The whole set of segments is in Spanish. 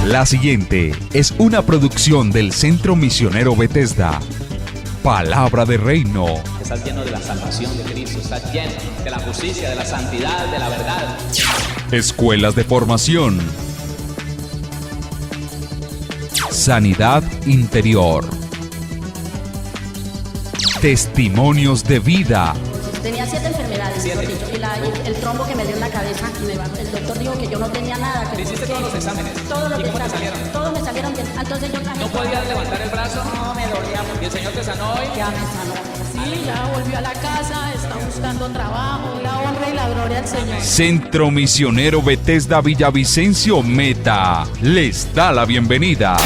La siguiente es una producción del Centro Misionero Bethesda. Palabra de Reino. Estás lleno de la salvación de Cristo, estás lleno de la justicia, de la santidad, de la verdad. Escuelas de formación. Sanidad interior. Testimonios de vida. Tenía 7 enfermedades, mejor dicho, y el trombo que me dio en la cabeza, el doctor dijo que yo no tenía nada. ¿Te hiciste todos los exámenes? Todos los ¿Y cómo te exámenes, salieron? todos me salieron bien. Entonces yo ¿No podías levantar el brazo? No, me dolía mucho. ¿Y el Señor te sanó hoy? Ya me sanó. Sí, ya volvió a la casa, está buscando trabajo, la honra y la gloria al Señor. Centro Misionero Bethesda Villavicencio Meta les da la bienvenida.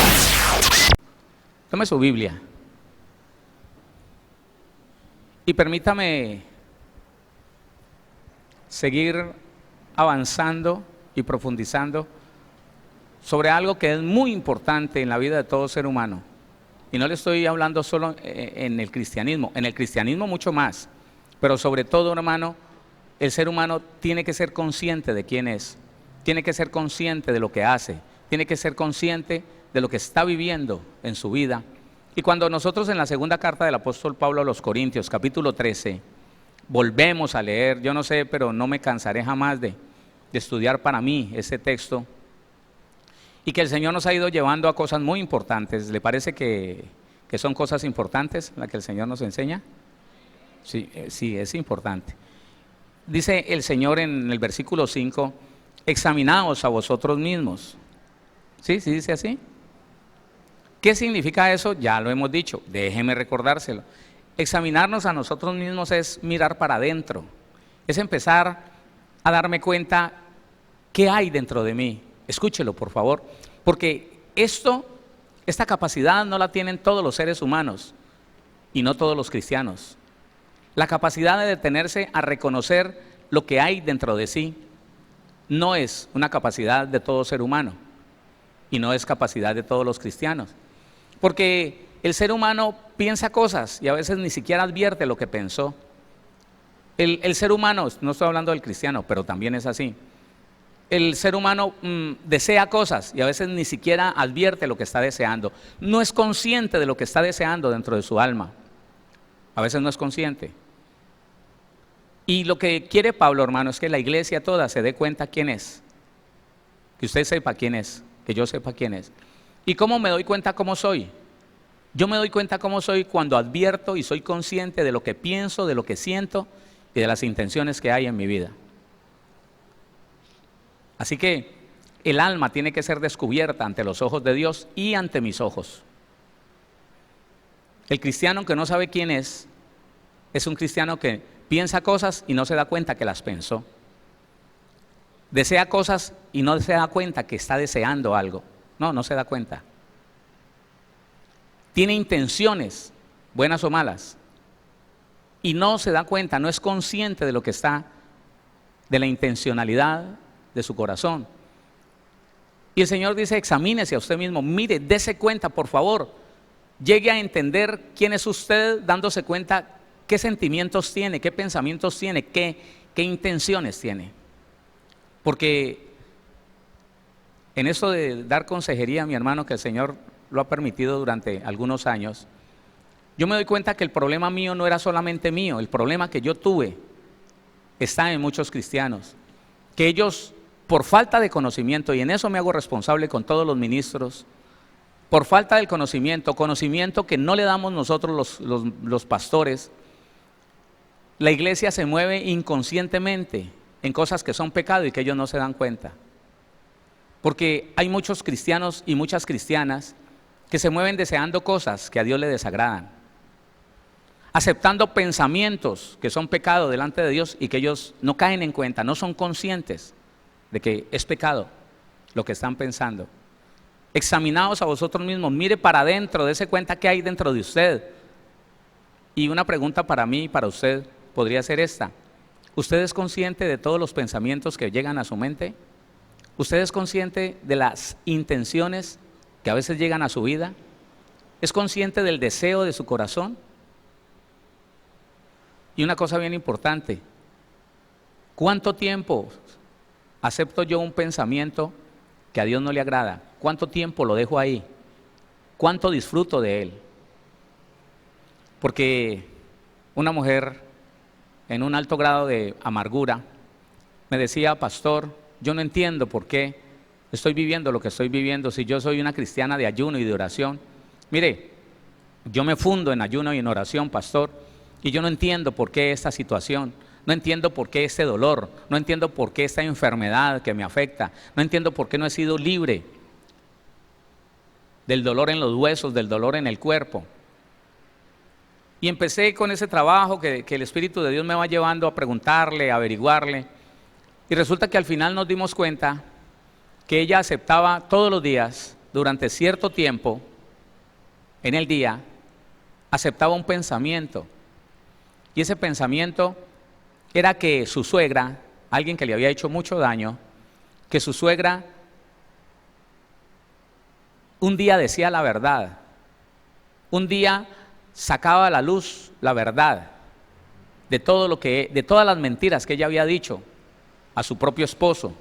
Tome su Biblia y permítame seguir avanzando y profundizando sobre algo que es muy importante en la vida de todo ser humano. Y no le estoy hablando solo en el cristianismo mucho más, pero sobre todo, hermano, el ser humano tiene que ser consciente de quién es, tiene que ser consciente de lo que hace, tiene que ser consciente de lo que está viviendo en su vida. Y cuando nosotros en la segunda carta del apóstol Pablo a los Corintios, capítulo 13, volvemos a leer, yo no sé, pero no me cansaré jamás de estudiar para mí ese texto, y que el Señor nos ha ido llevando a cosas muy importantes. ¿Le parece que son cosas importantes las que el Señor nos enseña? Sí, es importante. Dice el Señor en el versículo 5, examinaos a vosotros mismos. ¿Sí dice así? ¿Qué significa eso? Ya lo hemos dicho, déjeme recordárselo. Examinarnos a nosotros mismos es mirar para adentro, es empezar a darme cuenta qué hay dentro de mí. Escúchelo, por favor, porque esta capacidad no la tienen todos los seres humanos y no todos los cristianos. La capacidad de detenerse a reconocer lo que hay dentro de sí no es una capacidad de todo ser humano y no es capacidad de todos los cristianos. Porque el ser humano piensa cosas y a veces ni siquiera advierte lo que pensó. El ser humano, no estoy hablando del cristiano, pero también es así. El ser humano desea cosas y a veces ni siquiera advierte lo que está deseando. No es consciente de lo que está deseando dentro de su alma. A veces no es consciente. Y lo que quiere Pablo, hermano, es que la iglesia toda se dé cuenta quién es. Que usted sepa quién es, que yo sepa quién es. ¿Y cómo me doy cuenta cómo soy? Yo me doy cuenta cómo soy cuando advierto y soy consciente de lo que pienso, de lo que siento y de las intenciones que hay en mi vida. Así que el alma tiene que ser descubierta ante los ojos de Dios y ante mis ojos. El cristiano que no sabe quién es un cristiano que piensa cosas y no se da cuenta que las pensó. Desea cosas y no se da cuenta que está deseando algo. No se da cuenta. Tiene intenciones, buenas o malas, y no se da cuenta, no es consciente de lo que está, de la intencionalidad de su corazón. Y el Señor dice, examínese a usted mismo, mire, dese cuenta, por favor, llegue a entender quién es usted, dándose cuenta qué sentimientos tiene, qué pensamientos tiene, qué intenciones tiene. Porque en esto de dar consejería, mi hermano, que el Señor lo ha permitido durante algunos años, yo me doy cuenta que el problema mío no era solamente mío, el problema que yo tuve está en muchos cristianos, que ellos por falta de conocimiento, y en eso me hago responsable con todos los ministros, por falta del conocimiento que no le damos nosotros los pastores, la iglesia se mueve inconscientemente en cosas que son pecado y que ellos no se dan cuenta. Porque hay muchos cristianos y muchas cristianas que se mueven deseando cosas que a Dios le desagradan, aceptando pensamientos que son pecado delante de Dios y que ellos no caen en cuenta, no son conscientes de que es pecado lo que están pensando. Examinaos a vosotros mismos, mire para adentro, dése cuenta qué hay dentro de usted. Y una pregunta para mí y para usted podría ser esta: ¿usted es consciente de todos los pensamientos que llegan a su mente? ¿Usted es consciente de las intenciones que a veces llegan a su vida? ¿Es consciente del deseo de su corazón? Y una cosa bien importante, ¿cuánto tiempo acepto yo un pensamiento que a Dios no le agrada? ¿cuánto tiempo lo dejo ahí? ¿Cuánto disfruto de él? Porque una mujer en un alto grado de amargura me decía: pastor, yo no entiendo por qué estoy viviendo lo que estoy viviendo si yo soy una cristiana de ayuno y de oración. Mire, yo me fundo en ayuno y en oración, pastor, y yo no entiendo por qué esta situación, no entiendo por qué este dolor, no entiendo por qué esta enfermedad que me afecta, no entiendo por qué no he sido libre del dolor en los huesos, del dolor en el cuerpo. Y empecé con ese trabajo que el Espíritu de Dios me va llevando a preguntarle, a averiguarle, y resulta que al final nos dimos cuenta que ella aceptaba todos los días, durante cierto tiempo, en el día, aceptaba un pensamiento, y ese pensamiento era que su suegra, alguien que le había hecho mucho daño, que su suegra un día decía la verdad, un día sacaba a la luz la verdad de todas las mentiras que ella había dicho a su propio esposo.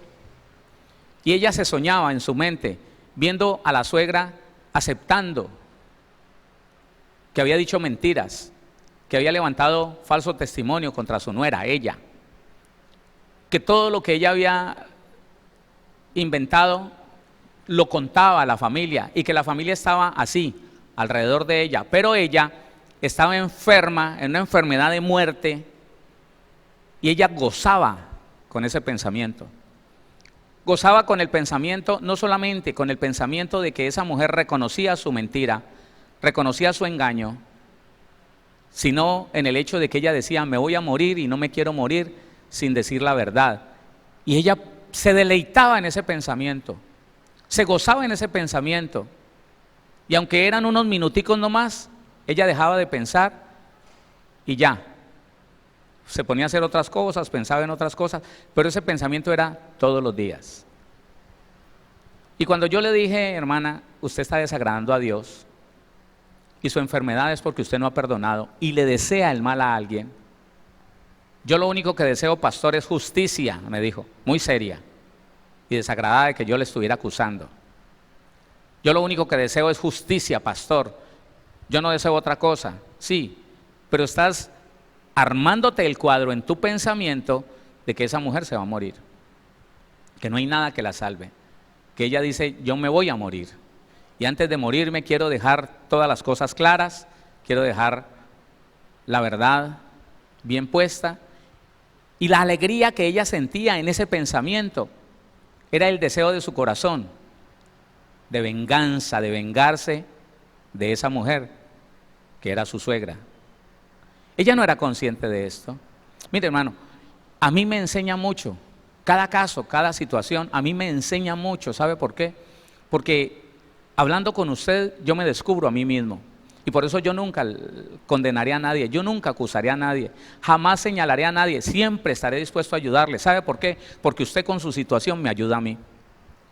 Y ella se soñaba en su mente viendo a la suegra aceptando que había dicho mentiras, que había levantado falso testimonio contra su nuera, ella, que todo lo que ella había inventado lo contaba a la familia y que la familia estaba así, alrededor de ella, pero ella estaba enferma, en una enfermedad de muerte, y ella gozaba con ese pensamiento. Gozaba con el pensamiento, no solamente con el pensamiento de que esa mujer reconocía su mentira, reconocía su engaño, sino en el hecho de que ella decía: me voy a morir y no me quiero morir sin decir la verdad. Y ella se deleitaba en ese pensamiento, se gozaba en ese pensamiento, y aunque eran unos minuticos nomás, ella dejaba de pensar y ya, se ponía a hacer otras cosas, pensaba en otras cosas, pero ese pensamiento era todos los días. Y cuando yo le dije: hermana, usted está desagradando a Dios, y su enfermedad es porque usted no ha perdonado y le desea el mal a alguien. Yo lo único que deseo, pastor, es justicia, me dijo, muy seria y desagradada de que yo le estuviera acusando. Yo lo único que deseo es justicia, pastor. Yo no deseo otra cosa. Sí, pero estás armándote el cuadro en tu pensamiento de que esa mujer se va a morir, que no hay nada que la salve, que ella dice: yo me voy a morir, y antes de morirme quiero dejar todas las cosas claras, quiero dejar la verdad bien puesta. Y la alegría que ella sentía en ese pensamiento era el deseo de su corazón, de venganza, de vengarse de esa mujer que era su suegra. Ella no era consciente de esto. Mire, hermano, a mí me enseña mucho, cada caso, cada situación, a mí me enseña mucho. ¿Sabe por qué? Porque hablando con usted, yo me descubro a mí mismo. Y por eso yo nunca condenaré a nadie, yo nunca acusaré a nadie, jamás señalaré a nadie, siempre estaré dispuesto a ayudarle. ¿Sabe por qué? Porque usted con su situación me ayuda a mí.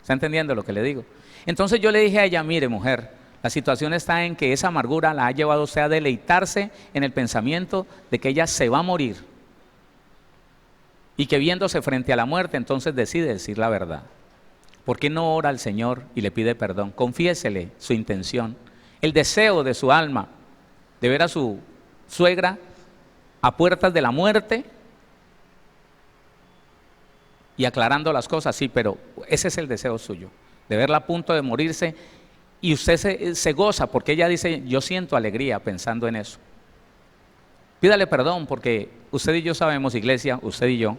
¿Está entendiendo lo que le digo? Entonces yo le dije a ella: mire, mujer, la situación está en que esa amargura la ha llevado a usted a deleitarse en el pensamiento de que ella se va a morir, y que viéndose frente a la muerte, entonces decide decir la verdad. ¿Por qué no ora al Señor y le pide perdón? Confiésele su intención, el deseo de su alma de ver a su suegra a puertas de la muerte y aclarando las cosas. Sí, pero ese es el deseo suyo, de verla a punto de morirse, y usted se goza porque ella dice: yo siento alegría pensando en eso. Pídale perdón, porque usted y yo sabemos, iglesia, usted y yo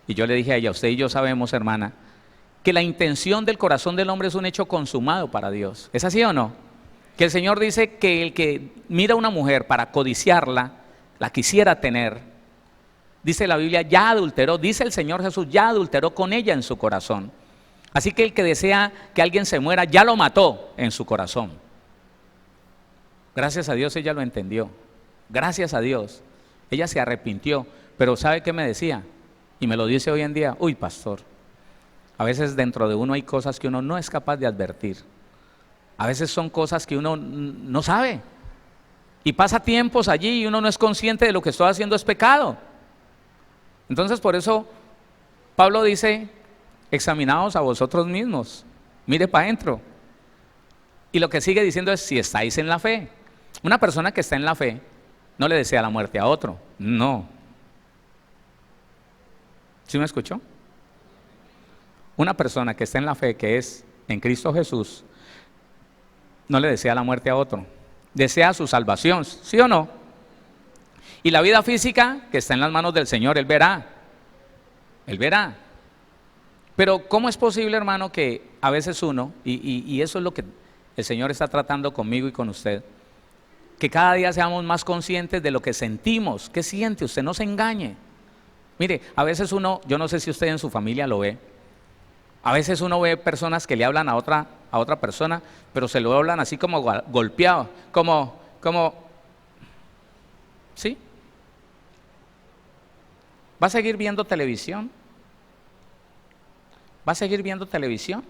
le dije a ella: usted y yo sabemos, hermana, que la intención del corazón del hombre es un hecho consumado para Dios. ¿Es así o no? Que el Señor dice que el que mira a una mujer para codiciarla, la quisiera tener, dice la Biblia, ya adulteró, dice el Señor Jesús, ya adulteró con ella en su corazón. Así que el que desea que alguien se muera, ya lo mató en su corazón. Gracias a Dios ella lo entendió, gracias a Dios, ella se arrepintió. Pero ¿sabe qué me decía? Y me lo dice hoy en día: uy, pastor, a veces dentro de uno hay cosas que uno no es capaz de advertir. A veces son cosas que uno no sabe, y pasa tiempos allí y uno no es consciente de lo que estoy haciendo es pecado. Entonces por eso Pablo dice: examinaos a vosotros mismos, mire para adentro, Y lo que sigue diciendo es si estáis en la fe. Una persona que está en la fe no le desea la muerte a otro, no. ¿Sí me escuchó? Una persona que está en la fe, que es en Cristo Jesús, no le desea la muerte a otro, desea su salvación, ¿sí o no? Y la vida física que está en las manos del Señor, Él verá. Pero ¿cómo es posible, hermano, que a veces uno, y eso es lo que el Señor está tratando conmigo y con usted, que cada día seamos más conscientes de lo que sentimos? ¿Qué siente usted? No se engañe. Mire, a veces uno, yo no sé si usted en su familia lo ve, a veces uno ve personas que le hablan a otra persona, pero se lo hablan así como golpeado, como, ¿sí? ¿Va a seguir viendo televisión? ¿Va a seguir viendo televisión?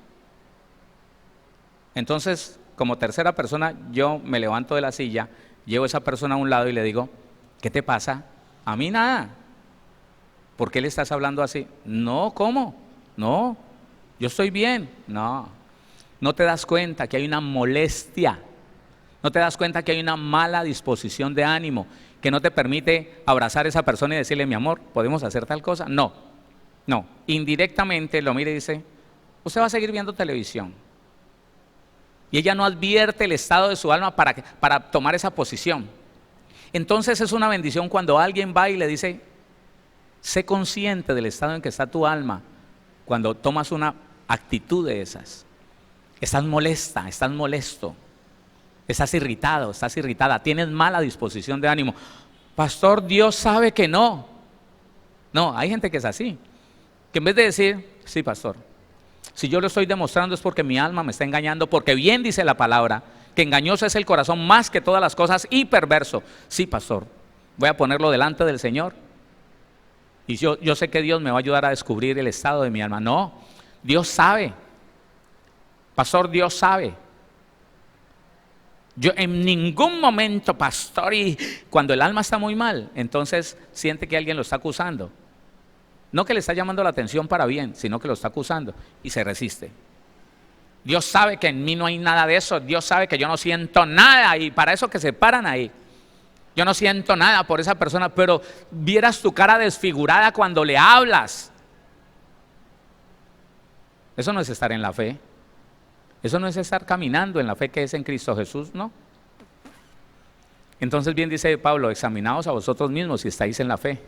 Entonces, como tercera persona, yo me levanto de la silla, llevo a esa persona a un lado y le digo, ¿qué te pasa? A mí nada. ¿Por qué le estás hablando así? No, ¿cómo? No, yo estoy bien. No te das cuenta que hay una molestia, no te das cuenta que hay una mala disposición de ánimo que no te permite abrazar a esa persona y decirle, mi amor, ¿podemos hacer tal cosa? No, indirectamente lo mira y dice, usted va a seguir viendo televisión. Y ella no advierte el estado de su alma para tomar esa posición. Entonces es una bendición cuando alguien va y le dice, sé consciente del estado en que está tu alma cuando tomas una actitud de esas. Estás molesta, estás molesto, estás irritado, estás irritada, tienes mala disposición de ánimo. Pastor, Dios sabe que no. No, hay gente que es así, que en vez de decir, sí, pastor, si yo lo estoy demostrando es porque mi alma me está engañando, porque bien dice la palabra, que engañoso es el corazón más que todas las cosas y perverso. Sí, pastor, voy a ponerlo delante del Señor. Y yo sé que Dios me va a ayudar a descubrir el estado de mi alma. No, Dios sabe. Pastor, Dios sabe. Yo en ningún momento, pastor, y cuando el alma está muy mal, entonces siente que alguien lo está acusando. No que le está llamando la atención para bien, sino que lo está acusando y se resiste. Dios sabe que en mí no hay nada de eso. Dios sabe que yo no siento nada, y para eso que se paran ahí. Yo no siento nada por esa persona, pero vieras tu cara desfigurada cuando le hablas. Eso no es estar en la fe. Eso no es estar caminando en la fe que es en Cristo Jesús, ¿no? Entonces bien dice Pablo, examinaos a vosotros mismos si estáis en la fe.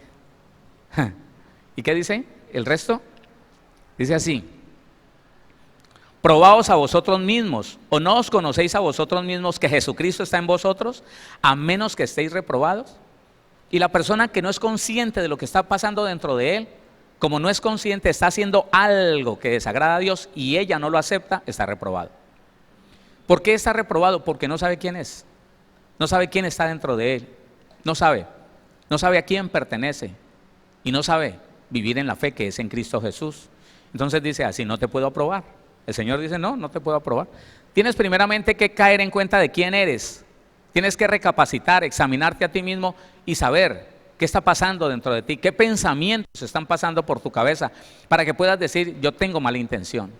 ¿Y qué dice el resto? Dice así, probaos a vosotros mismos, o no os conocéis a vosotros mismos que Jesucristo está en vosotros, a menos que estéis reprobados. Y la persona que no es consciente de lo que está pasando dentro de él, como no es consciente, está haciendo algo que desagrada a Dios y ella no lo acepta, está reprobado. ¿Por qué está reprobado? Porque no sabe quién es, no sabe quién está dentro de él, no sabe a quién pertenece y no sabe vivir en la fe que es en Cristo Jesús. Entonces dice, así no te puedo aprobar. El Señor dice, no te puedo aprobar. Tienes primeramente que caer en cuenta de quién eres. Tienes que recapacitar, examinarte a ti mismo y saber qué está pasando dentro de ti, qué pensamientos están pasando por tu cabeza, para que puedas decir, yo tengo mala intención,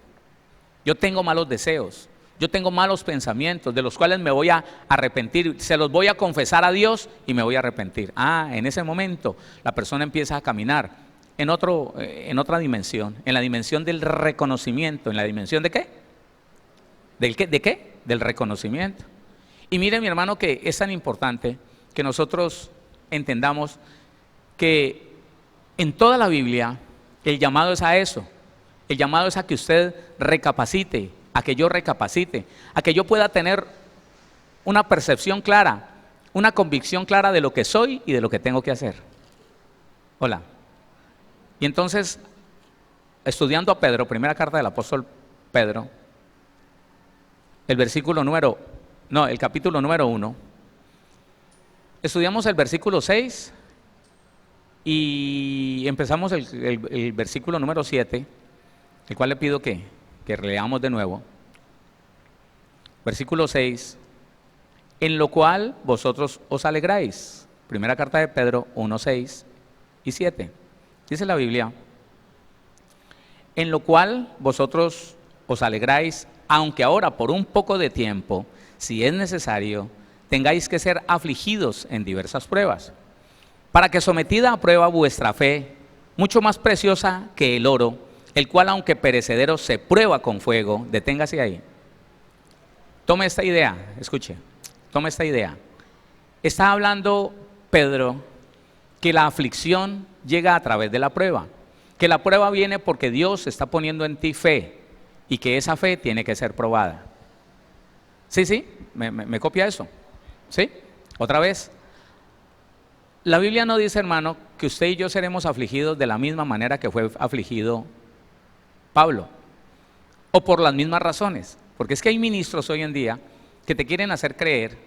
yo tengo malos deseos, yo tengo malos pensamientos de los cuales me voy a arrepentir, se los voy a confesar a Dios y me voy a arrepentir. En ese momento la persona empieza a caminar en otra dimensión, en la dimensión del reconocimiento. ¿En la dimensión de qué? ¿De qué? Del reconocimiento. Y mire, mi hermano, que es tan importante que nosotros entendamos que en toda la Biblia el llamado es a eso. El llamado es a que usted recapacite, a que yo recapacite, a que yo pueda tener una percepción clara, una convicción clara de lo que soy y de lo que tengo que hacer. Hola. Y entonces, estudiando a Pedro, primera carta del apóstol Pedro, el capítulo número 1, estudiamos el versículo 6 y empezamos el versículo número 7, el cual le pido que leamos de nuevo. Versículo 6, en lo cual vosotros os alegráis. Primera carta de Pedro 1, 6 y 7. Dice la Biblia, en lo cual vosotros os alegráis aunque ahora por un poco de tiempo, si es necesario, tengáis que ser afligidos en diversas pruebas, para que sometida a prueba vuestra fe, mucho más preciosa que el oro, el cual aunque perecedero se prueba con fuego, deténgase ahí. Tome esta idea, escuche, tome esta idea. Está hablando Pedro que la aflicción llega a través de la prueba, que la prueba viene porque Dios está poniendo en ti fe y que esa fe tiene que ser probada. ¿Sí? ¿Me copia eso? ¿Sí? Otra vez. La Biblia no dice, hermano, que usted y yo seremos afligidos de la misma manera que fue afligido Pablo, o por las mismas razones, porque es que hay ministros hoy en día que te quieren hacer creer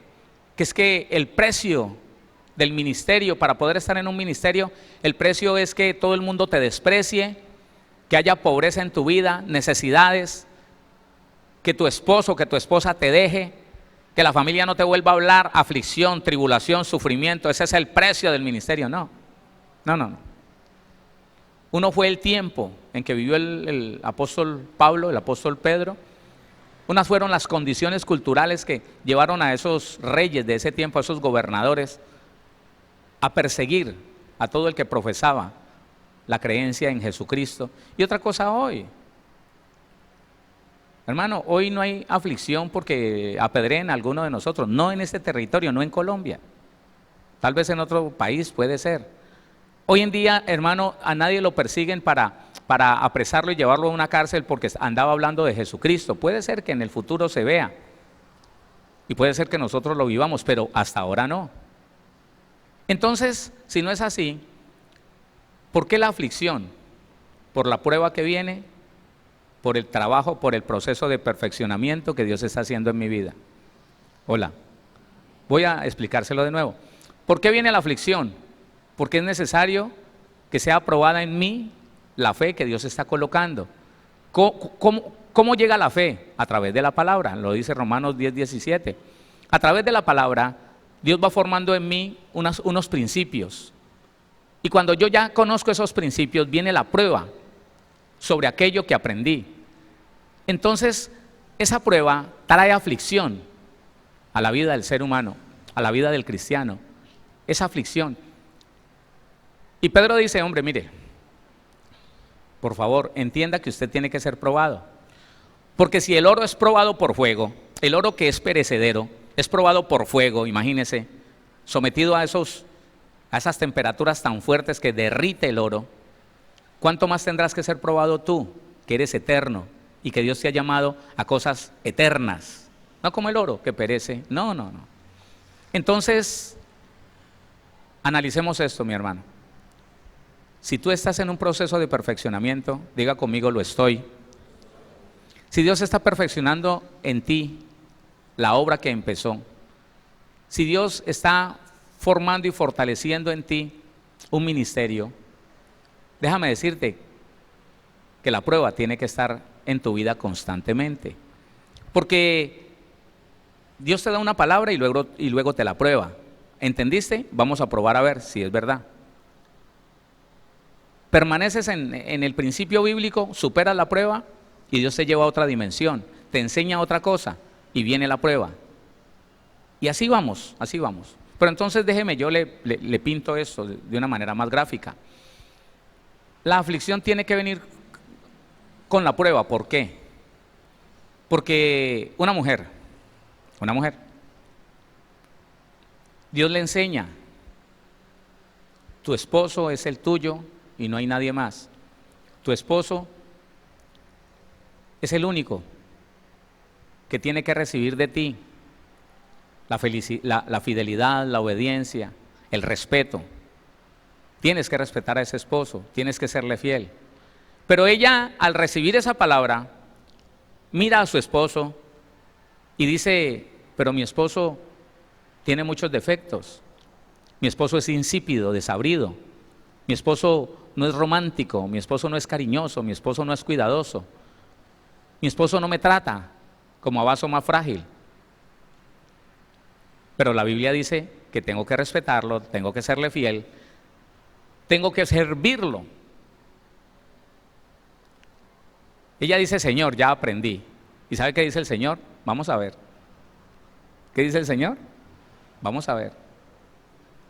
que es que el precio del ministerio, para poder estar en un ministerio, el precio es que todo el mundo te desprecie, que haya pobreza en tu vida, necesidades, que tu esposo, que tu esposa te deje, que la familia no te vuelva a hablar, aflicción, tribulación, sufrimiento. Ese es el precio del ministerio. No. Uno fue el tiempo en que vivió el apóstol Pablo, el apóstol Pedro. Unas fueron las condiciones culturales que llevaron a esos reyes de ese tiempo, a esos gobernadores, a perseguir a todo el que profesaba la creencia en Jesucristo. Y otra cosa hoy, hermano, hoy no hay aflicción porque apedreen a alguno de nosotros, no en este territorio, no en Colombia, tal vez en otro país puede ser. Hoy en día, hermano, a nadie lo persiguen para apresarlo y llevarlo a una cárcel porque andaba hablando de Jesucristo. Puede ser que en el futuro se vea y puede ser que nosotros lo vivamos, pero hasta ahora no. Entonces, si no es así, ¿por qué la aflicción? ¿Por la prueba que viene? ¿Por el trabajo, por el proceso de perfeccionamiento que Dios está haciendo en mi vida? Hola, voy a explicárselo de nuevo. ¿Por qué viene la aflicción? Porque es necesario que sea aprobada en mí la fe que Dios está colocando. ¿Cómo llega la fe? A través de la palabra, lo dice Romanos 10:17. A través de la palabra, Dios va formando en mí unos principios. Y cuando yo ya conozco esos principios, viene la prueba sobre aquello que aprendí. Entonces, esa prueba trae aflicción a la vida del ser humano, a la vida del cristiano. Esa aflicción. Y Pedro dice, hombre, mire, por favor, entienda que usted tiene que ser probado. Porque si el oro es probado por fuego, el oro que es perecedero, es probado por fuego, imagínese, sometido a esas temperaturas tan fuertes que derrite el oro, ¿cuánto más tendrás que ser probado tú, que eres eterno y que Dios te ha llamado a cosas eternas? No como el oro que perece, no. Entonces, analicemos esto, mi hermano. Si tú estás en un proceso de perfeccionamiento, diga conmigo, lo estoy. Si Dios está perfeccionando en ti la obra que empezó, si Dios está formando y fortaleciendo en ti un ministerio, déjame decirte que la prueba tiene que estar en tu vida constantemente, porque Dios te da una palabra y luego te la prueba. ¿Entendiste? Vamos a probar a ver si es verdad. Permaneces en el principio bíblico, superas la prueba y Dios te lleva a otra dimensión, te enseña otra cosa y viene la prueba. Y así vamos. Pero entonces déjeme, yo le pinto esto de una manera más gráfica. La aflicción tiene que venir con la prueba. ¿Por qué? Porque una mujer, Dios le enseña, tu esposo es el tuyo y no hay nadie más. Tu esposo es el único que tiene que recibir de ti la fidelidad, la obediencia, el respeto. Tienes que respetar a ese esposo, tienes que serle fiel. Pero ella, al recibir esa palabra, mira a su esposo y dice, pero mi esposo tiene muchos defectos. Mi esposo es insípido, desabrido. Mi esposo no es romántico, mi esposo no es cariñoso, mi esposo no es cuidadoso. Mi esposo no me trata como a vaso más frágil. Pero la Biblia dice que tengo que respetarlo, tengo que serle fiel, tengo que servirlo. Ella dice, Señor, ya aprendí. ¿Y sabe qué dice el Señor? Vamos a ver. ¿Qué dice el Señor? Vamos a ver.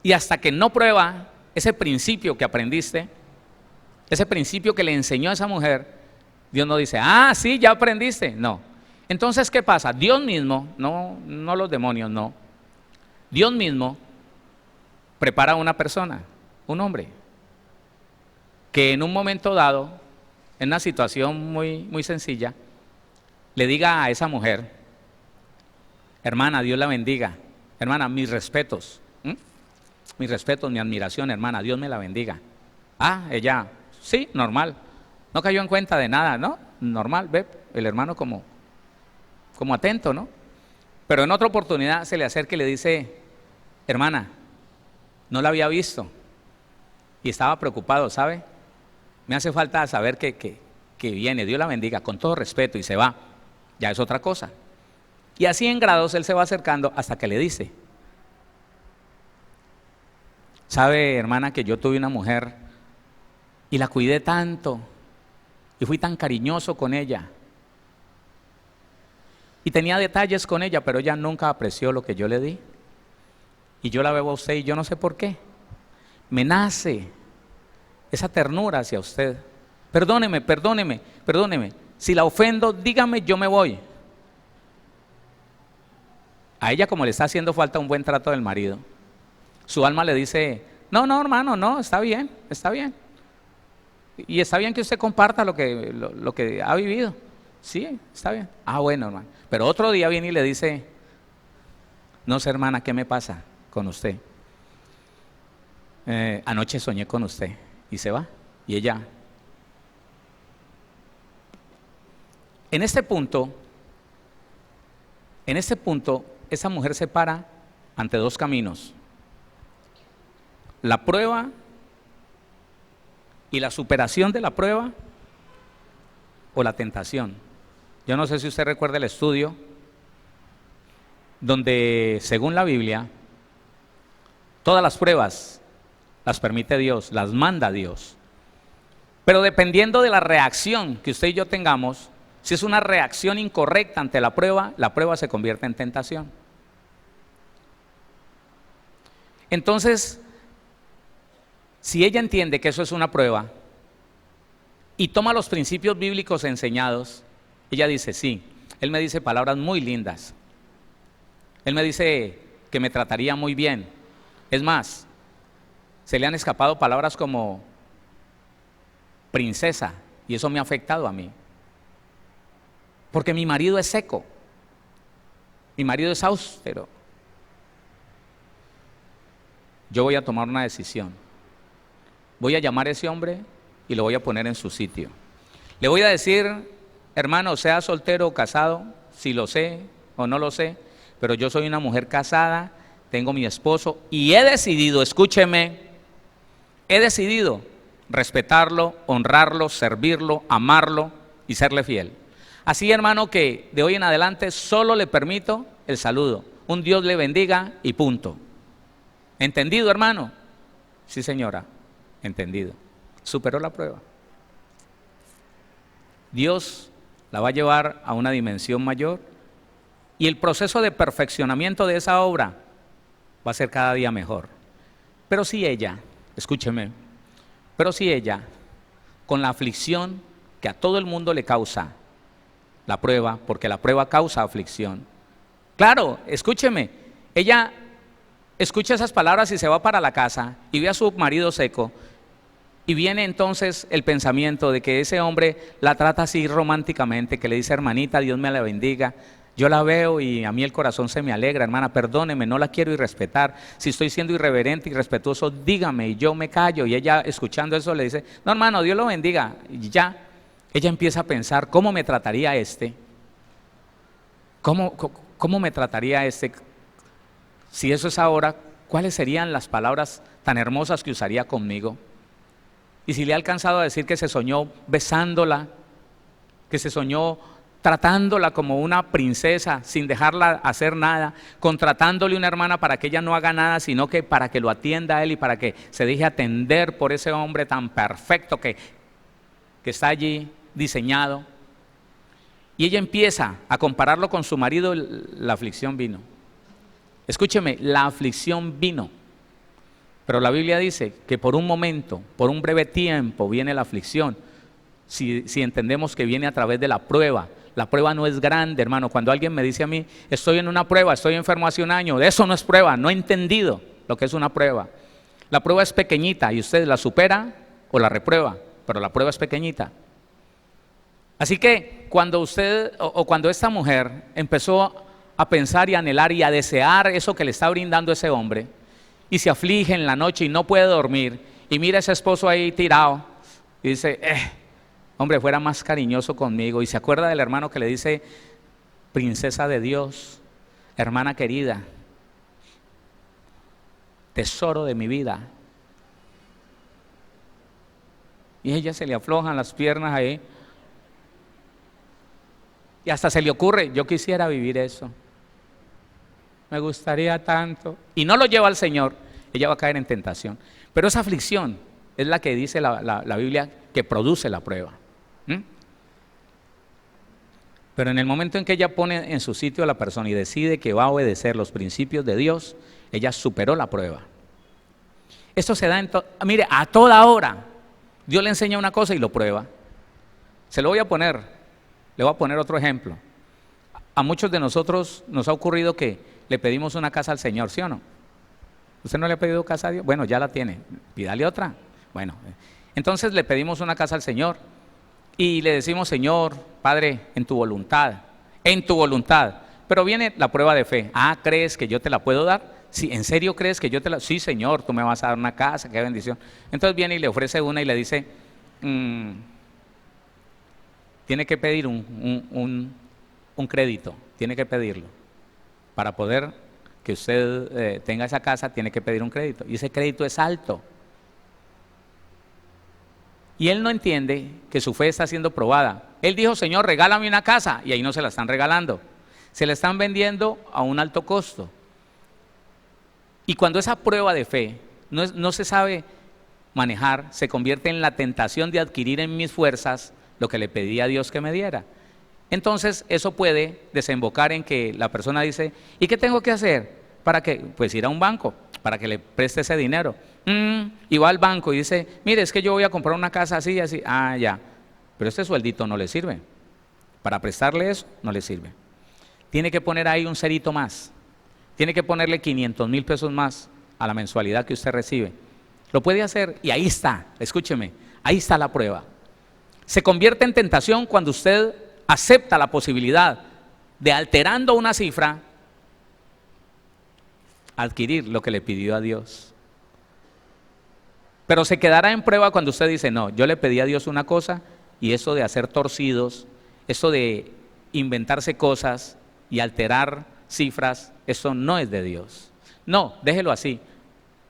Y hasta que no prueba ese principio que aprendiste, ese principio que le enseñó a esa mujer, Dios no dice, ah, sí, ya aprendiste. No. Entonces, ¿qué pasa? Dios mismo, no los demonios, no. Dios mismo prepara a una persona, un hombre, que en un momento dado, en una situación muy sencilla, le diga a esa mujer, hermana, Dios la bendiga, hermana, mis respetos, mis respetos, mi admiración, hermana, Dios me la bendiga. Ah, ella, sí, normal, no cayó en cuenta de nada, ¿no? Normal, ve, el hermano como atento, ¿no? Pero en otra oportunidad se le acerca y le dice, hermana, no la había visto y estaba preocupado, ¿sabe? Me hace falta saber que viene, Dios la bendiga, con todo respeto, y se va, ya es otra cosa. Y así en grados él se va acercando hasta que le dice, ¿sabe, hermana, que yo tuve una mujer y la cuidé tanto y fui tan cariñoso con ella y tenía detalles con ella, pero ella nunca apreció lo que yo le di? Y yo la veo a usted y yo no sé por qué me nace esa ternura hacia usted. Perdóneme, si la ofendo, dígame, yo me voy. A ella, como le está haciendo falta un buen trato del marido, su alma le dice, no, hermano, no, está bien, y está bien que usted comparta lo que ha vivido, sí, está bien, ah, bueno, hermano. Pero otro día viene y le dice, no sé, hermana, ¿qué me pasa con usted? Anoche soñé con usted, y se va. Y ella, en este punto, esa mujer se para ante dos caminos: la prueba y la superación de la prueba, o la tentación. Yo no sé si usted recuerda el estudio donde, según la Biblia, todas las pruebas las permite Dios, las manda Dios, pero dependiendo de la reacción que usted y yo tengamos, si es una reacción incorrecta ante la prueba se convierte en tentación. Entonces, si ella entiende que eso es una prueba y toma los principios bíblicos enseñados, ella dice, sí, él me dice palabras muy lindas, él me dice que me trataría muy bien, es más, se le han escapado palabras como princesa, y eso me ha afectado a mí, porque mi marido es seco, mi marido es austero. Yo voy a tomar una decisión, voy a llamar a ese hombre y lo voy a poner en su sitio. Le voy a decir, hermano, sea soltero o casado, si lo sé o no lo sé, pero yo soy una mujer casada, tengo mi esposo y he decidido, escúcheme, he decidido respetarlo, honrarlo, servirlo, amarlo y serle fiel. Así, hermano, que de hoy en adelante solo le permito el saludo, un Dios le bendiga y punto. ¿Entendido, hermano? Sí, señora, entendido. Superó la prueba. Dios la va a llevar a una dimensión mayor y el proceso de perfeccionamiento de esa obra va a ser cada día mejor. Pero si ella, escúcheme, pero si ella, con la aflicción que a todo el mundo le causa la prueba, porque la prueba causa aflicción. Claro, escúcheme, ella escucha esas palabras y se va para la casa y ve a su marido seco y viene entonces el pensamiento de que ese hombre la trata así románticamente, que le dice, hermanita, Dios me la bendiga. Yo la veo y a mí el corazón se me alegra, hermana, perdóneme, no la quiero irrespetar. Si estoy siendo irreverente, irrespetuoso, dígame, y yo me callo. Y ella, escuchando eso, le dice, no, hermano, Dios lo bendiga. Y ya, ella empieza a pensar, ¿cómo me trataría este? ¿Cómo me trataría este? Si eso es ahora, ¿cuáles serían las palabras tan hermosas que usaría conmigo? Y si le ha alcanzado a decir que se soñó besándola, que se soñó tratándola como una princesa sin dejarla hacer nada, contratándole una hermana para que ella no haga nada, sino que para que lo atienda a él y para que se deje atender por ese hombre tan perfecto que está allí diseñado. y ella empieza a compararlo con su marido, la aflicción vino. Escúcheme, la aflicción vino. Pero la Biblia dice que por un momento, por un breve tiempo viene la aflicción. Si entendemos que viene a través de la prueba. La prueba no es grande, hermano. Cuando alguien me dice a mí, estoy en una prueba, estoy enfermo hace un año, eso no es prueba, no he entendido lo que es una prueba. La prueba es pequeñita y usted la supera o la reprueba, pero la prueba es pequeñita. Así que cuando usted o cuando esta mujer empezó a pensar y a anhelar y a desear eso que le está brindando ese hombre, y se aflige en la noche y no puede dormir, y mira a ese esposo ahí tirado, y dice, hombre, fuera más cariñoso conmigo, y se acuerda del hermano que le dice, princesa de Dios, hermana querida, tesoro de mi vida, y a ella se le aflojan las piernas ahí, y hasta se le ocurre, yo quisiera vivir eso, me gustaría tanto, y no lo lleva al Señor, ella va a caer en tentación. Pero esa aflicción es la que dice la Biblia que produce la prueba. Pero en el momento en que ella pone en su sitio a la persona y decide que va a obedecer los principios de Dios, ella superó la prueba. Esto se da mire, a toda hora Dios le enseña una cosa y lo prueba. Se lo voy a poner, le voy a poner otro ejemplo. A muchos de nosotros nos ha ocurrido que le pedimos una casa al Señor, ¿sí o no? ¿Usted no le ha pedido casa a Dios? Bueno, ya la tiene, pídale otra. Bueno, entonces le pedimos una casa al Señor y le decimos, Señor, Padre, en tu voluntad, pero viene la prueba de fe. ¿Crees que yo te la puedo dar? Sí, ¿en serio crees que yo te la? Sí, Señor, tú me vas a dar una casa, qué bendición. Entonces viene y le ofrece una y le dice, tiene que pedir un crédito, tiene que pedirlo. Para poder que usted tenga esa casa, tiene que pedir un crédito. Y ese crédito es alto. Y él no entiende que su fe está siendo probada. Él dijo, Señor, regálame una casa. Y ahí no se la están regalando. Se la están vendiendo a un alto costo. Y cuando esa prueba de fe no se sabe manejar, se convierte en la tentación de adquirir en mis fuerzas lo que le pedí a Dios que me diera. Entonces eso puede desembocar en que la persona dice, ¿y qué tengo que hacer? ¿Para qué? Pues ir a un banco, para que le preste ese dinero. Y va al banco y dice, mire, es que yo voy a comprar una casa así y así. Ya, pero este sueldito no le sirve. Para prestarle eso, no le sirve. Tiene que poner ahí un cerito más. Tiene que ponerle 500,000 pesos más a la mensualidad que usted recibe. Lo puede hacer y ahí está, escúcheme, ahí está la prueba. Se convierte en tentación cuando usted acepta la posibilidad de, alterando una cifra, adquirir lo que le pidió a Dios. Pero se quedará en prueba cuando usted dice, no, yo le pedí a Dios una cosa y eso de hacer torcidos, eso de inventarse cosas y alterar cifras, eso no es de Dios. No, déjelo así.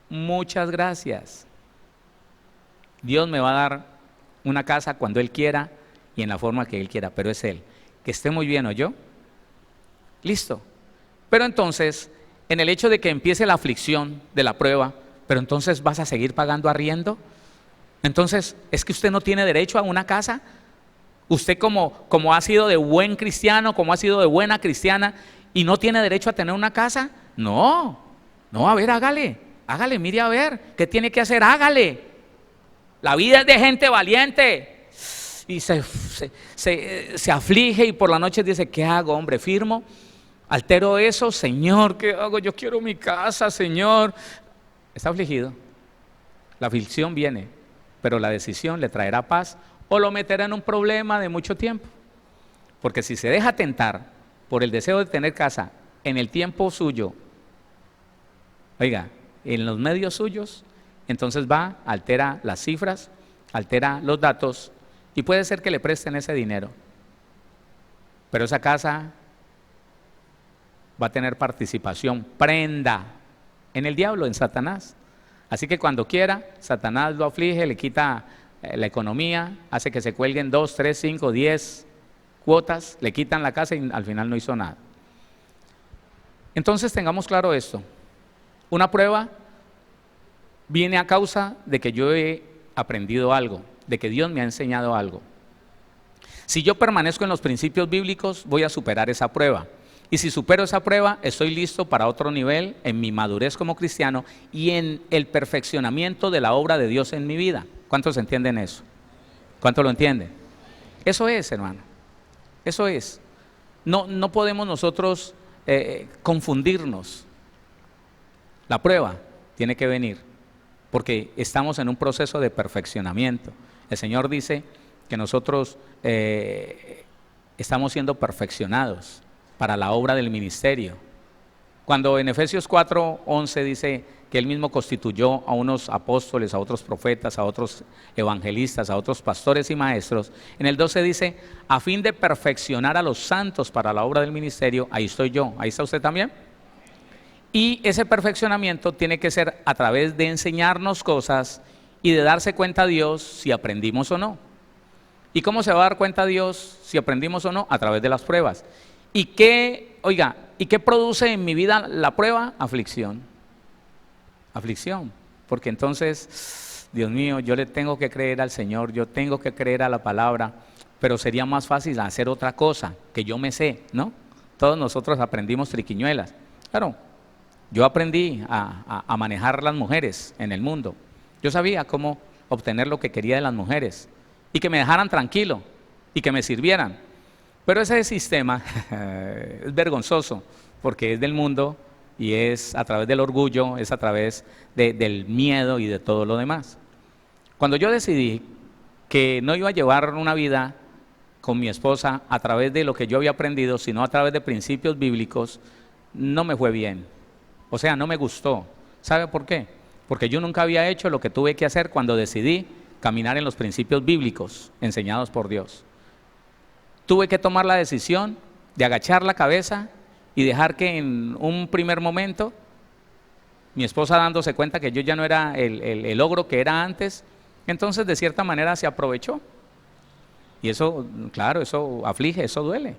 Muchas gracias. Dios me va a dar una casa cuando Él quiera y en la forma que Él quiera, pero es Él. Que esté muy bien, ¿o yo? Listo. Pero entonces, en el hecho de que empiece la aflicción de la prueba, pero entonces vas a seguir pagando arriendo, entonces es que usted no tiene derecho a una casa. Usted como ha sido de buen cristiano, como ha sido de buena cristiana y no tiene derecho a tener una casa. No, a ver, hágale, mire a ver, ¿qué tiene que hacer? Hágale. La vida es de gente valiente. Y se aflige y por la noche dice, ¿qué hago, hombre? ¿Firmo? ¿Altero eso? Señor, ¿qué hago? Yo quiero mi casa, Señor. Está afligido. La aflicción viene, pero la decisión le traerá paz o lo meterá en un problema de mucho tiempo. Porque si se deja tentar por el deseo de tener casa en el tiempo suyo, oiga, en los medios suyos, entonces va, altera las cifras, altera los datos y puede ser que le presten ese dinero. Pero esa casa va a tener participación, prenda en el diablo, en Satanás. Así que cuando quiera, Satanás lo aflige, le quita la economía, hace que se cuelguen 2, 3, 5, 10 cuotas, le quitan la casa y al final no hizo nada. Entonces tengamos claro esto. Una prueba viene a causa de que yo he aprendido algo, de que Dios me ha enseñado algo. Si yo permanezco en los principios bíblicos, voy a superar esa prueba. Y si supero esa prueba, estoy listo para otro nivel en mi madurez como cristiano y en el perfeccionamiento de la obra de Dios en mi vida. ¿Cuántos entienden eso? ¿Cuántos lo entienden? Eso es, hermano. Eso es. No podemos nosotros confundirnos. La prueba tiene que venir porque estamos en un proceso de perfeccionamiento. El Señor dice que nosotros estamos siendo perfeccionados para la obra del ministerio. Cuando en Efesios 4:11 dice que Él mismo constituyó a unos apóstoles, a otros profetas, a otros evangelistas, a otros pastores y maestros, en el 12 dice, a fin de perfeccionar a los santos para la obra del ministerio. Ahí estoy yo, ahí está usted también. Y ese perfeccionamiento tiene que ser a través de enseñarnos cosas y de darse cuenta a Dios si aprendimos o no. ¿Y cómo se va a dar cuenta Dios si aprendimos o no? A través de las pruebas. ¿Y qué produce en mi vida la prueba? Aflicción. Aflicción. Porque entonces, Dios mío, yo le tengo que creer al Señor, yo tengo que creer a la palabra, pero sería más fácil hacer otra cosa que yo me sé, ¿no? Todos nosotros aprendimos triquiñuelas. Claro, yo aprendí a manejar las mujeres en el mundo. Yo sabía cómo obtener lo que quería de las mujeres y que me dejaran tranquilo y que me sirvieran. Pero ese sistema es vergonzoso porque es del mundo y es a través del orgullo, es a través del miedo y de todo lo demás. Cuando yo decidí que no iba a llevar una vida con mi esposa a través de lo que yo había aprendido, sino a través de principios bíblicos, no me fue bien. O sea, no me gustó. ¿Sabe por qué? Porque yo nunca había hecho lo que tuve que hacer cuando decidí caminar en los principios bíblicos enseñados por Dios. Tuve que tomar la decisión de agachar la cabeza y dejar que en un primer momento mi esposa, dándose cuenta que yo ya no era el ogro que era antes, entonces de cierta manera se aprovechó. Y eso, claro, eso aflige, eso duele.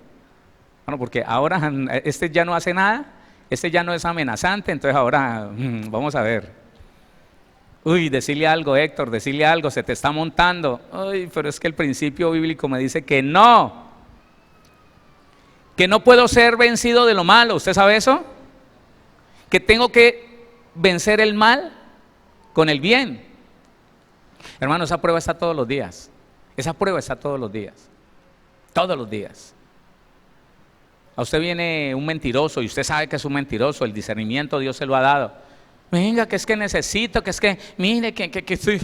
Bueno, porque ahora este ya no hace nada, este ya no es amenazante, entonces ahora vamos a ver. Uy, decirle algo, Héctor, decirle algo, se te está montando. Uy, pero es que el principio bíblico me dice que no puedo ser vencido de lo malo. ¿Usted sabe eso? Que tengo que vencer el mal con el bien. Hermano, esa prueba está todos los días. Esa prueba está todos los días. Todos los días. A usted viene un mentiroso y usted sabe que es un mentiroso, el discernimiento Dios se lo ha dado. Venga, que es que necesito, que es que, mire, que estoy...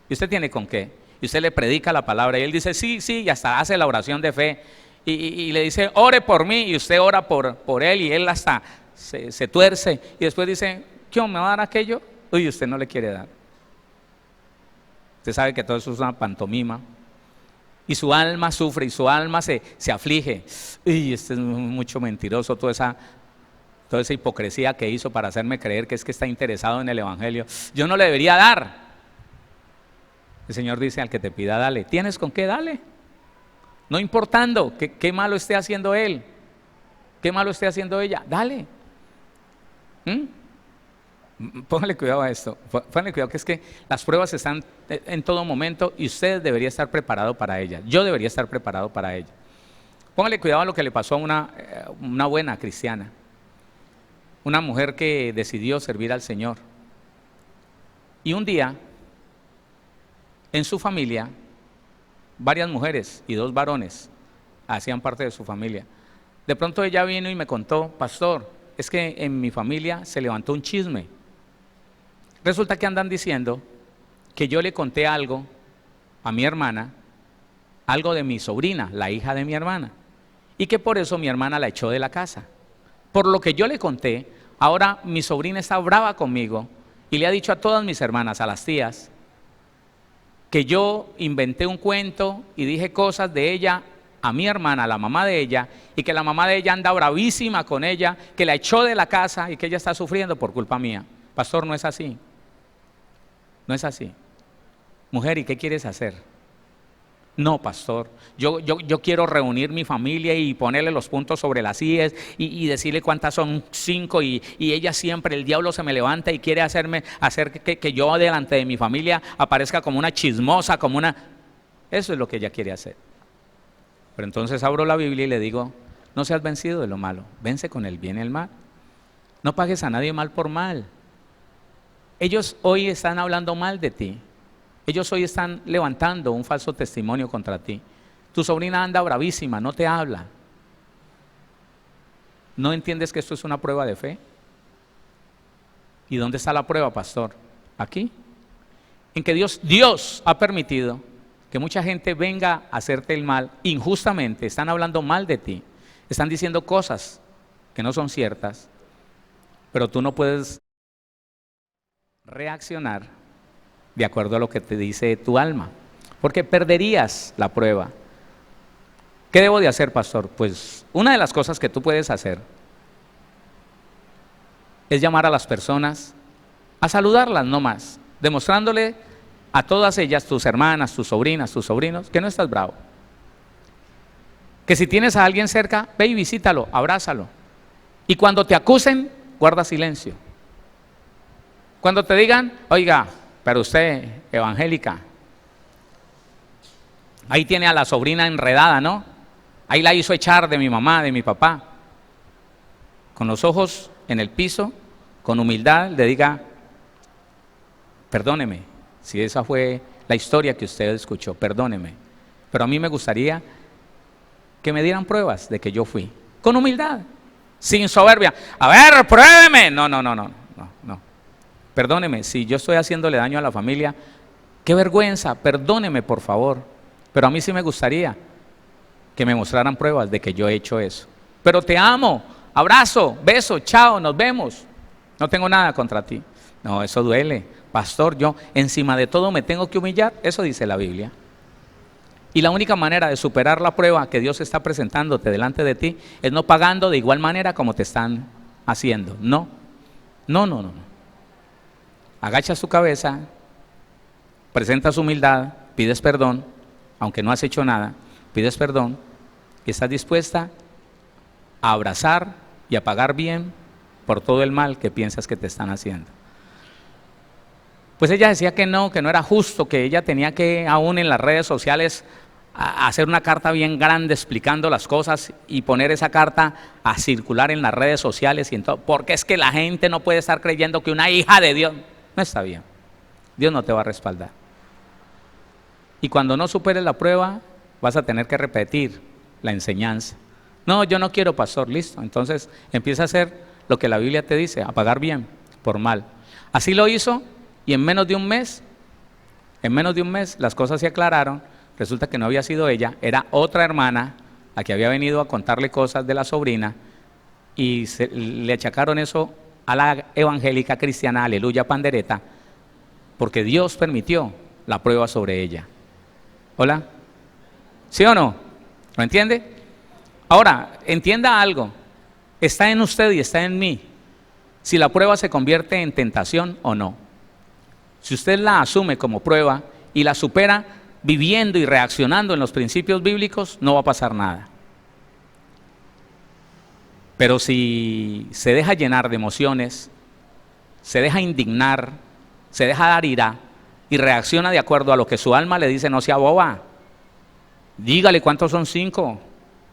¿Y usted tiene con qué? Y usted le predica la palabra y él dice, sí, y hasta hace la oración de fe. Y le dice, ore por mí, y usted ora por él, y él hasta se tuerce, y después dice, ¿qué me va a dar aquello? Uy, usted no le quiere dar. Usted sabe que todo eso es una pantomima, y su alma sufre, y su alma se aflige. Uy, este es mucho mentiroso, toda esa hipocresía que hizo para hacerme creer que es que está interesado en el evangelio. Yo no le debería dar. El Señor dice, al que te pida, dale. ¿Tienes con qué? Dale. No importando qué malo esté haciendo él, qué malo esté haciendo ella, dale. Póngale cuidado a esto, póngale cuidado que es que las pruebas están en todo momento y usted debería estar preparado para ellas. Yo debería estar preparado para ellas. Póngale cuidado a lo que le pasó a una buena cristiana, una mujer que decidió servir al Señor. Y un día, en su familia, varias mujeres y 2 varones hacían parte de su familia. De pronto ella vino y me contó, pastor, es que en mi familia se levantó un chisme. Resulta que andan diciendo que yo le conté algo a mi hermana, algo de mi sobrina, la hija de mi hermana, y que por eso mi hermana la echó de la casa. Por lo que yo le conté, ahora mi sobrina está brava conmigo y le ha dicho a todas mis hermanas, a las tías, que yo inventé un cuento y dije cosas de ella a mi hermana, a la mamá de ella, y que la mamá de ella anda bravísima con ella, que la echó de la casa y que ella está sufriendo por culpa mía. Pastor, no es así. No es así. Mujer, ¿y qué quieres hacer? No, pastor, yo quiero reunir mi familia y ponerle los puntos sobre las íes y decirle cuántas son 5 y ella siempre, el diablo se me levanta y quiere hacer que yo delante de mi familia aparezca como una chismosa, como una... Eso es lo que ella quiere hacer. Pero entonces abro la Biblia y le digo, no seas vencido de lo malo, vence con el bien y el mal. No pagues a nadie mal por mal. Ellos hoy están hablando mal de ti. Ellos hoy están levantando un falso testimonio contra ti. Tu sobrina anda bravísima, no te habla. ¿No entiendes que esto es una prueba de fe? ¿Y dónde está la prueba, pastor? Aquí. En que Dios ha permitido que mucha gente venga a hacerte el mal injustamente. Están hablando mal de ti. Están diciendo cosas que no son ciertas. Pero tú no puedes reaccionar de acuerdo a lo que te dice tu alma, porque perderías la prueba. ¿Qué debo de hacer, pastor? Pues una de las cosas que tú puedes hacer es llamar a las personas a saludarlas nomás, demostrándole a todas ellas, tus hermanas, tus sobrinas, tus sobrinos, que no estás bravo. Que si tienes a alguien cerca, ve y visítalo, abrázalo. Y cuando te acusen, guarda silencio. Cuando te digan, oiga, pero usted, evangélica, ahí tiene a la sobrina enredada, ¿no? Ahí la hizo echar de mi mamá, de mi papá. Con los ojos en el piso, con humildad, le diga, perdóneme, si esa fue la historia que usted escuchó, perdóneme. Pero a mí me gustaría que me dieran pruebas de que yo fui. Con humildad, sin soberbia. A ver, pruébeme. No. Perdóneme, si yo estoy haciéndole daño a la familia, qué vergüenza, perdóneme por favor. Pero a mí sí me gustaría que me mostraran pruebas de que yo he hecho eso. Pero te amo, abrazo, beso, chao, nos vemos. No tengo nada contra ti. No, eso duele. Pastor, yo encima de todo me tengo que humillar. Eso dice la Biblia. Y la única manera de superar la prueba que Dios está presentándote delante de ti es no pagando de igual manera como te están haciendo. No. Agachas tu cabeza, presentas humildad, pides perdón, aunque no has hecho nada, pides perdón y estás dispuesta a abrazar y a pagar bien por todo el mal que piensas que te están haciendo. Pues ella decía que no era justo, que ella tenía que aún en las redes sociales hacer una carta bien grande explicando las cosas y poner esa carta a circular en las redes sociales y en todo, porque es que la gente no puede estar creyendo que una hija de Dios. No está bien. Dios no te va a respaldar. Y cuando no superes la prueba, vas a tener que repetir la enseñanza. No, yo no quiero, pastor, listo. Entonces empieza a hacer lo que la Biblia te dice, a pagar bien por mal. Así lo hizo y en menos de un mes las cosas se aclararon. Resulta que no había sido ella, era otra hermana la que había venido a contarle cosas de la sobrina y le achacaron eso a la evangélica cristiana, aleluya, pandereta, porque Dios permitió la prueba sobre ella. ¿Hola? ¿Sí o no? ¿Lo entiende? Ahora, entienda algo, está en usted y está en mí si la prueba se convierte en tentación o no. Si usted la asume como prueba y la supera viviendo y reaccionando en los principios bíblicos, no va a pasar nada. Pero si se deja llenar de emociones, se deja indignar, se deja dar ira y reacciona de acuerdo a lo que su alma le dice, no sea boba, dígale cuántos son 5,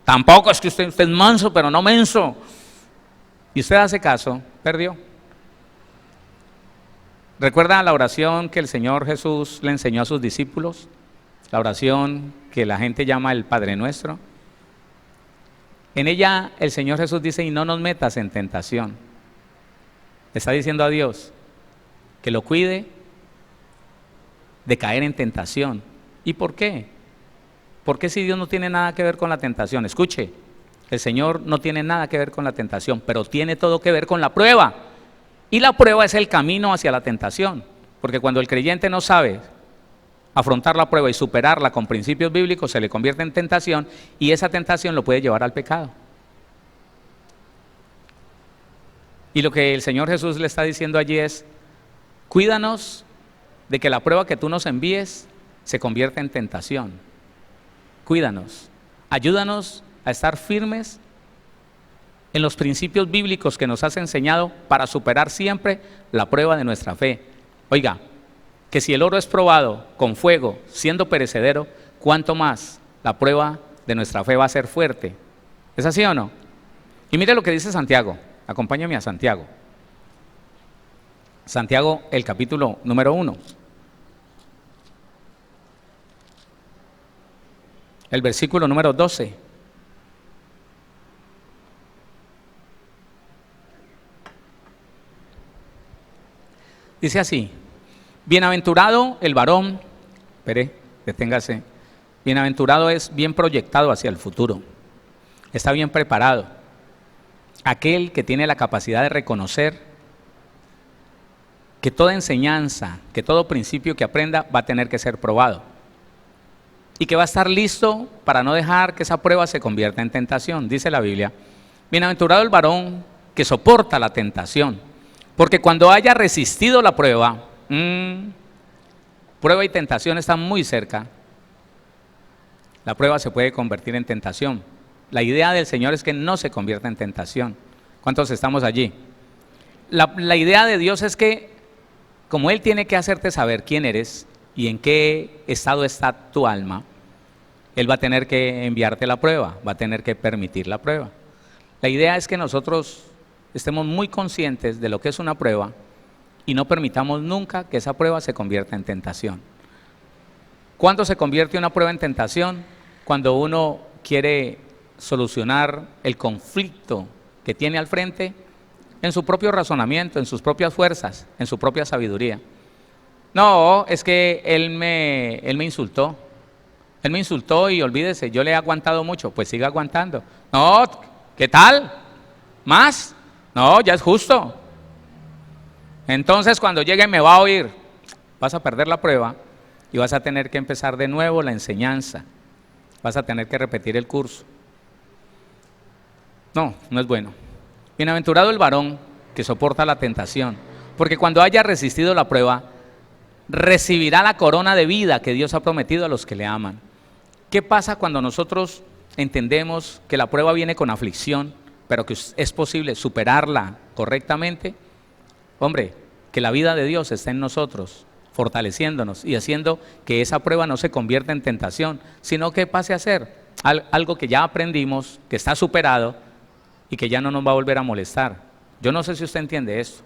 tampoco es que usted es manso, pero no menso, y usted hace caso, perdió. ¿Recuerda la oración que el Señor Jesús le enseñó a sus discípulos? La oración que la gente llama el Padre Nuestro. En ella el Señor Jesús dice, y no nos metas en tentación. Le está diciendo a Dios que lo cuide de caer en tentación. ¿Y por qué? Porque si Dios no tiene nada que ver con la tentación, escuche, el Señor no tiene nada que ver con la tentación, pero tiene todo que ver con la prueba. Y la prueba es el camino hacia la tentación, porque cuando el creyente no sabe afrontar la prueba y superarla con principios bíblicos, se le convierte en tentación y esa tentación lo puede llevar al pecado. Y lo que el Señor Jesús le está diciendo allí es, cuídanos de que la prueba que tú nos envíes se convierta en tentación. Cuídanos, ayúdanos a estar firmes en los principios bíblicos que nos has enseñado para superar siempre la prueba de nuestra fe. Oiga, que si el oro es probado con fuego, siendo perecedero, ¿cuánto más la prueba de nuestra fe va a ser fuerte. ¿Es así o no? Y mire lo que dice Santiago. Acompáñame a Santiago. Santiago, el capítulo número 1. El versículo número 12. Dice así: bienaventurado el varón, deténgase, bienaventurado es bien proyectado hacia el futuro, está bien preparado, aquel que tiene la capacidad de reconocer que toda enseñanza, que todo principio que aprenda va a tener que ser probado y que va a estar listo para no dejar que esa prueba se convierta en tentación. Dice la Biblia: bienaventurado el varón que soporta la tentación, porque cuando haya resistido la prueba, prueba y tentación están muy cerca, la prueba se puede convertir en tentación. La idea del Señor es que no se convierta en tentación. ¿Cuántos estamos allí? La idea de Dios es que, como Él tiene que hacerte saber quién eres y en qué estado está tu alma, Él va a tener que enviarte la prueba, va a tener que permitir la prueba. La idea es que nosotros estemos muy conscientes de lo que es una prueba y no permitamos nunca que esa prueba se convierta en tentación. ¿Cuándo se convierte una prueba en tentación? Cuando uno quiere solucionar el conflicto que tiene al frente en su propio razonamiento, en sus propias fuerzas, en su propia sabiduría. No, es que él me insultó. Él me insultó y olvídese, yo le he aguantado mucho. Pues siga aguantando. No, ¿qué tal? ¿Más? No, ya es justo. Entonces cuando llegue me va a oír. Vas a perder la prueba y vas a tener que empezar de nuevo la enseñanza. Vas a tener que repetir el curso. No, no es bueno. Bienaventurado el varón que soporta la tentación, porque cuando haya resistido la prueba, recibirá la corona de vida que Dios ha prometido a los que le aman. ¿Qué pasa cuando nosotros entendemos que la prueba viene con aflicción, pero que es posible superarla correctamente? Hombre, que la vida de Dios está en nosotros, fortaleciéndonos y haciendo que esa prueba no se convierta en tentación, sino que pase a ser algo que ya aprendimos, que está superado y que ya no nos va a volver a molestar. Yo no sé si usted entiende esto,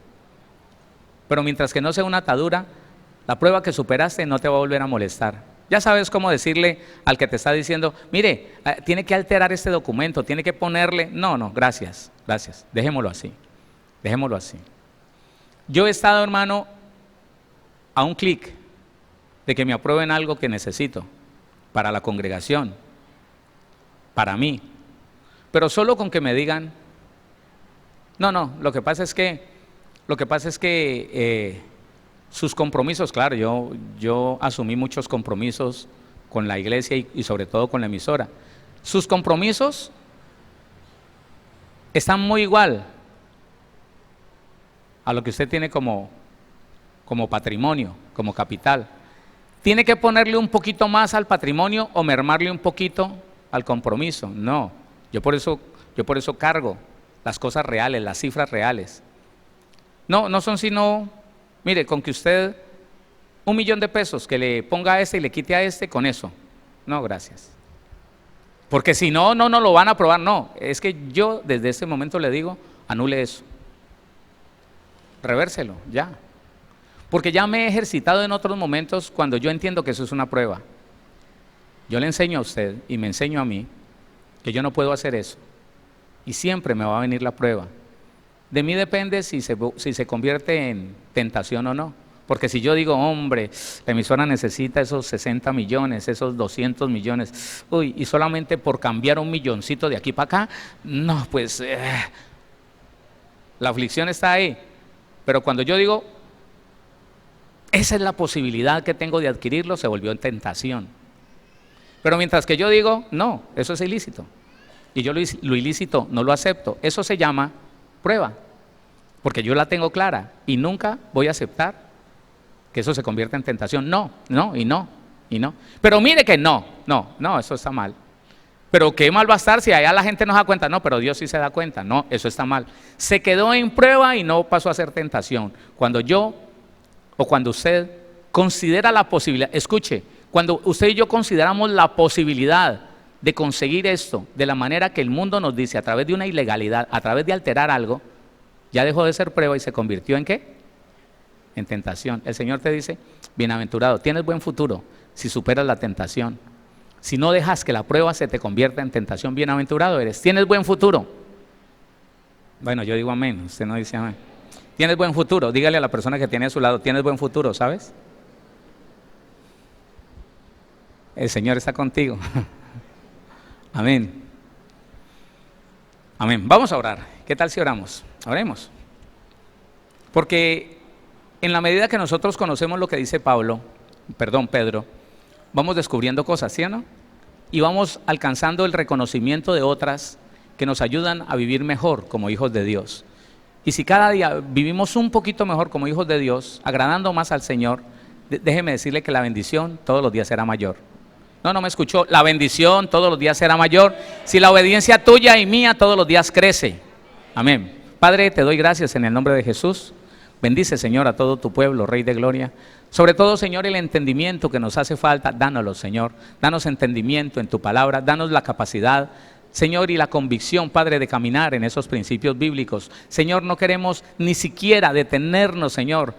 pero mientras que no sea una atadura, la prueba que superaste no te va a volver a molestar. Ya sabes cómo decirle al que te está diciendo: mire, tiene que alterar este documento, tiene que ponerle... No, gracias, dejémoslo así, dejémoslo así. Yo he estado, hermano, a un clic de que me aprueben algo que necesito para la congregación, para mí, pero solo con que me digan: no, lo que pasa es que sus compromisos, claro, yo asumí muchos compromisos con la iglesia y sobre todo con la emisora. Sus compromisos están muy igual a lo que usted tiene como patrimonio, como capital. ¿Tiene que ponerle un poquito más al patrimonio o mermarle un poquito al compromiso? No, yo por eso cargo las cosas reales, las cifras reales. No son sino, mire, con que usted $1.000.000 de pesos que le ponga a este y le quite a este, con eso. No, gracias. Porque si no lo van a aprobar. No, es que yo desde este momento le digo: anule eso. Revérselo, ya. Porque ya me he ejercitado en otros momentos cuando yo entiendo que eso es una prueba. Yo le enseño a usted y me enseño a mí que yo no puedo hacer eso. Y siempre me va a venir la prueba. De mí depende si se convierte en tentación o no. Porque si yo digo: hombre, la emisora necesita esos 60 millones, esos 200 millones, y solamente por cambiar $1 milloncito de aquí para acá, no, pues la aflicción está ahí. Pero cuando yo digo: esa es la posibilidad que tengo de adquirirlo, se volvió en tentación. Pero mientras que yo digo: no, eso es ilícito, y yo lo ilícito no lo acepto, eso se llama prueba, porque yo la tengo clara y nunca voy a aceptar que eso se convierta en tentación. No. Pero mire que no, eso está mal. Pero qué mal va a estar si allá la gente no se da cuenta. No, pero Dios sí se da cuenta. No, eso está mal. Se quedó en prueba y no pasó a ser tentación. Cuando usted considera la posibilidad, escuche, cuando usted y yo consideramos la posibilidad de conseguir esto de la manera que el mundo nos dice, a través de una ilegalidad, a través de alterar algo, ya dejó de ser prueba y se convirtió ¿en qué? En tentación. El Señor te dice, bienaventurado, tienes buen futuro si superas la tentación. Si no dejas que la prueba se te convierta en tentación, bienaventurado eres. Tienes buen futuro. Bueno, yo digo amén, usted no dice amén. Tienes buen futuro, dígale a la persona que tiene a su lado, tienes buen futuro, ¿sabes? El Señor está contigo. Amén. Amén. Vamos a orar. ¿Qué tal si oramos? Oremos. Porque en la medida que nosotros conocemos lo que dice Pedro, vamos descubriendo cosas, ¿sí o no? Y vamos alcanzando el reconocimiento de otras que nos ayudan a vivir mejor como hijos de Dios. Y si cada día vivimos un poquito mejor como hijos de Dios, agradando más al Señor, déjeme decirle que la bendición todos los días será mayor. No me escuchó. La bendición todos los días será mayor si la obediencia tuya y mía todos los días crece. Amén. Padre, te doy gracias en el nombre de Jesús. Bendice, Señor, a todo tu pueblo, Rey de Gloria. Sobre todo, Señor, el entendimiento que nos hace falta, dánoslo, Señor. Danos entendimiento en tu palabra, danos la capacidad, Señor, y la convicción, Padre, de caminar en esos principios bíblicos. Señor, no queremos ni siquiera detenernos, Señor,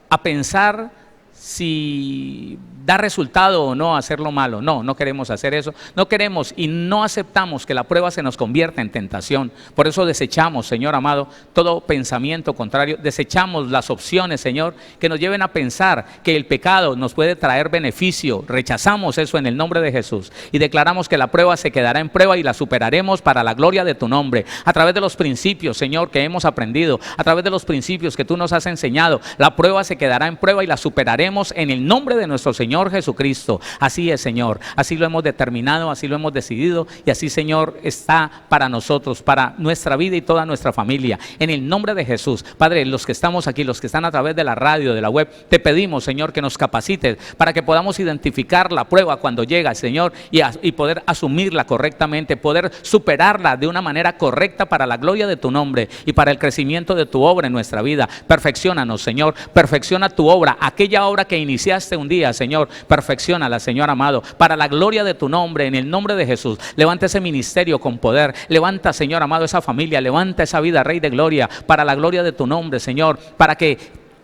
a pensar si da resultado o no hacer lo malo. No queremos hacer eso. No queremos y no aceptamos que la prueba se nos convierta en tentación. Por eso desechamos, Señor amado, todo pensamiento contrario. Desechamos las opciones, Señor, que nos lleven a pensar que el pecado nos puede traer beneficio. Rechazamos eso en el nombre de Jesús y declaramos que la prueba se quedará en prueba y la superaremos para la gloria de tu nombre. A través de los principios, Señor, que hemos aprendido, a través de los principios que tú nos has enseñado, la prueba se quedará en prueba y la superaremos en el nombre de nuestro Señor Jesucristo. Así es, Señor, así lo hemos determinado, así lo hemos decidido y así, Señor, está para nosotros, para nuestra vida y toda nuestra familia. En el nombre de Jesús, Padre, los que estamos aquí, los que están a través de la radio, de la web, te pedimos, Señor, que nos capacites para que podamos identificar la prueba cuando llega, Señor, y poder asumirla correctamente, poder superarla de una manera correcta para la gloria de tu nombre y para el crecimiento de tu obra en nuestra vida. Perfecciónanos, Señor, perfecciona tu obra, aquella obra que iniciaste un día, Señor, perfecciónala, Señor amado, para la gloria de tu nombre, en el nombre de Jesús. Levanta ese ministerio con poder, levanta, Señor amado, esa familia, levanta esa vida, Rey de Gloria, para la gloria de tu nombre, Señor, para que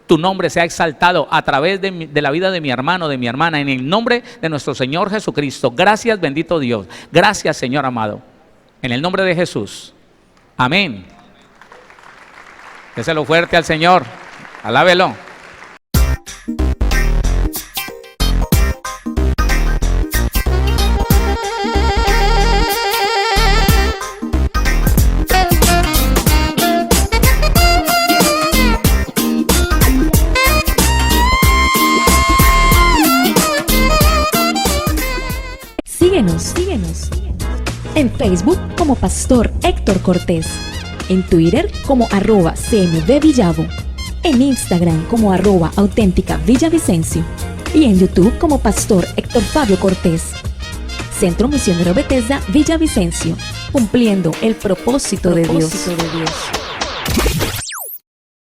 tu nombre sea exaltado a través de la vida de mi hermano, de mi hermana, en el nombre de nuestro Señor Jesucristo. Gracias, bendito Dios. Gracias, Señor amado, en el nombre de Jesús. Amén. Déselo fuerte al Señor, alábelo. Síguenos en Facebook como Pastor Héctor Cortés, en Twitter como @CMVVillavo, en Instagram como @auténtica Villavicencio y en YouTube como Pastor Héctor Fabio Cortés. Centro Misionero Bethesda Villavicencio, cumpliendo el propósito de Dios.